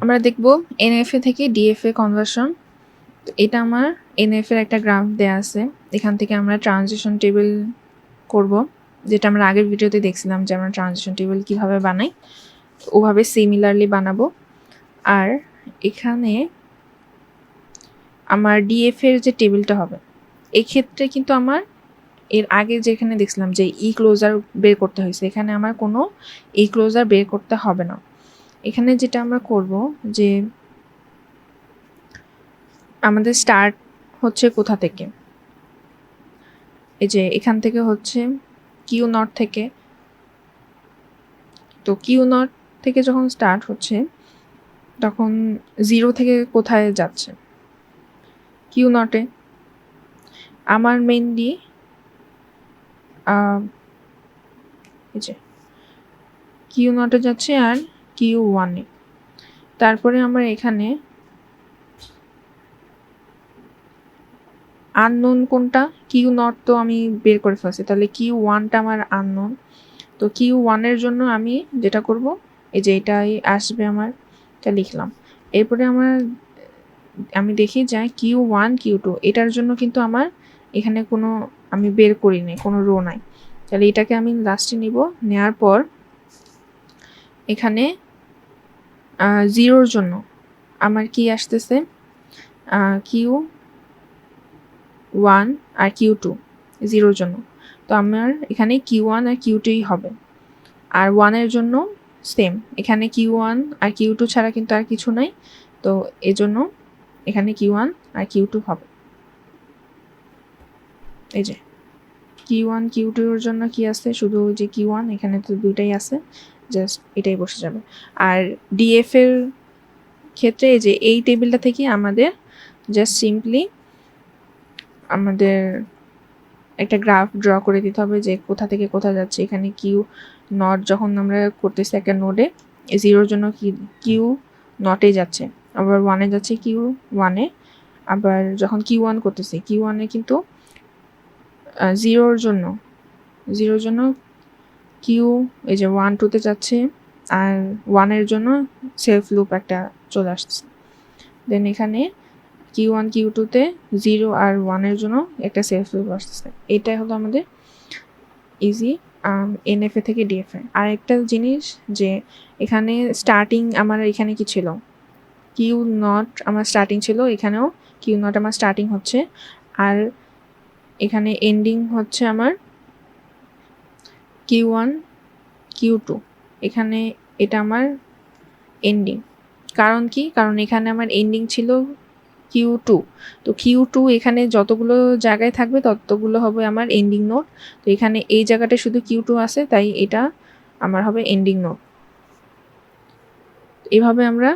আমরা দেখব এনএফএ থেকে ডিএফএ কনভার্সন। তো এটা আমার এনএফ এর একটা গ্রাফ দেয়া আছে। এখান থেকে আমরা ট্রানজিশন টেবিল করব, যেটা আমরা আগের ভিডিওতে দেখছিলাম যে আমরা ট্রানজিশন টেবিল কীভাবে বানাই, ওভাবে সিমিলারলি বানাবো। আর এখানে আমার ডিএফ এর যে টেবিলটা হবে, এক্ষেত্রে কিন্তু আমার এর আগে যেখানে দেখছিলাম যে ই ক্লোজার বের করতে হয়েছে, এখানে আমার কোনো ই ক্লোজার বের করতে হবে না। এখানে যেটা আমরা করব যে আমাদের স্টার্ট হচ্ছে কোথা থেকে, এই যে এখান থেকে হচ্ছে কিউ নট থেকে। তো কিউ নট থেকে যখন স্টার্ট হচ্ছে তখন 0 থেকে কোথায় যাচ্ছে, কিউ নটে। আমার মেইনলি এই যে কিউ নটে যাচ্ছে আর কিউ ওয়ানে। তারপরে আমার এখানে আননোন কোনটা, কিউ নট তো আমি বের করে ফেলছি, তাহলে কিউ ওয়ানটা আমার আননোন। তো কিউ ওয়ানের জন্য আমি যেটা করব, এই যে এটাই আসবে আমার, এটা লিখলাম। এরপরে আমি দেখি যাই কিউ ওয়ান কিউ টু, এটার জন্য কিন্তু আমার এখানে কোনো আমি বের করি নাই, কোনো রো নাই। তাহলে এটাকে আমি লাস্টে নিব, নেওয়ার পর এখানে 0-র জন্য আমার কি আসতেছে, কিউ ওয়ান আর কিউ টু 0-র জন্য। তো আমার এখানে কিউ ওয়ান আর কিউ টুই হবে। আর 1-এর জন্য সেম, এখানে কিউ ওয়ান আর কিউ টু ছাড়া কিন্তু আর কিছু নাই। তো এজন্য এখানে কিউ ওয়ান আর কিউ টু হবে। এই যে কিউ ওয়ান কিউ টুর জন্য কি আছে, শুধু যে কিউ ওয়ান, এখানে তো দুইটাই আছে, জাস্ট এটাই বসে যাবে। আর ডিএফ এর ক্ষেত্রে এই যে এই টেবিলটা থেকে আমাদের জাস্ট সিম্পলি আমাদের একটা গ্রাফ ড্র করে দিতে হবে যে কোথা থেকে কোথা যাচ্ছে। এখানে কিউ নট যখন আমরা করতেছি একটা নোডে, 0-র জন্য কিউ নটে যাচ্ছে, আবার 1-এ যাচ্ছে কিউ ওয়ানে। আবার যখন কিউ ওয়ান করতেছি, কিউ ওয়ানে কিন্তু 0-র জন্য কিউ এই যে 1-2-তে যাচ্ছে, আর 1-এর জন্য সেলফ লুপ একটা চলে আসছে। দেন এখানে কিউ ওয়ান কিউ টুতে 0 আর 1-এর জন্য একটা সেলফ লুপ আসছে। এটাই হলো আমাদের ইজি এনএফএ থেকে ডিএফএ। আর একটা জিনিস যে এখানে স্টার্টিং আমার এখানে কি ছিল, কিউ নট আমার স্টার্টিং ছিল, এখানেও কিউ নট আমার স্টার্টিং হচ্ছে, আর এখানে এন্ডিং হচ্ছে আমার কিউ ওয়ান কিউ টু। এখানে এটা আমার এন্ডিং। কারণ কি, কারণ এখানে আমার এন্ডিং ছিল কিউ টু। তো কিউ টু এখানে যতগুলো জায়গায় থাকবে ততগুলো হবে আমার এন্ডিং নোড। তো এখানে এই জায়গাটা শুধু কিউ টু আছে, তাই এটা আমার হবে এন্ডিং নোড। এভাবে আমরা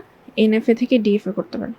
এনএফএ থেকে ডিএফএ করতে পারি।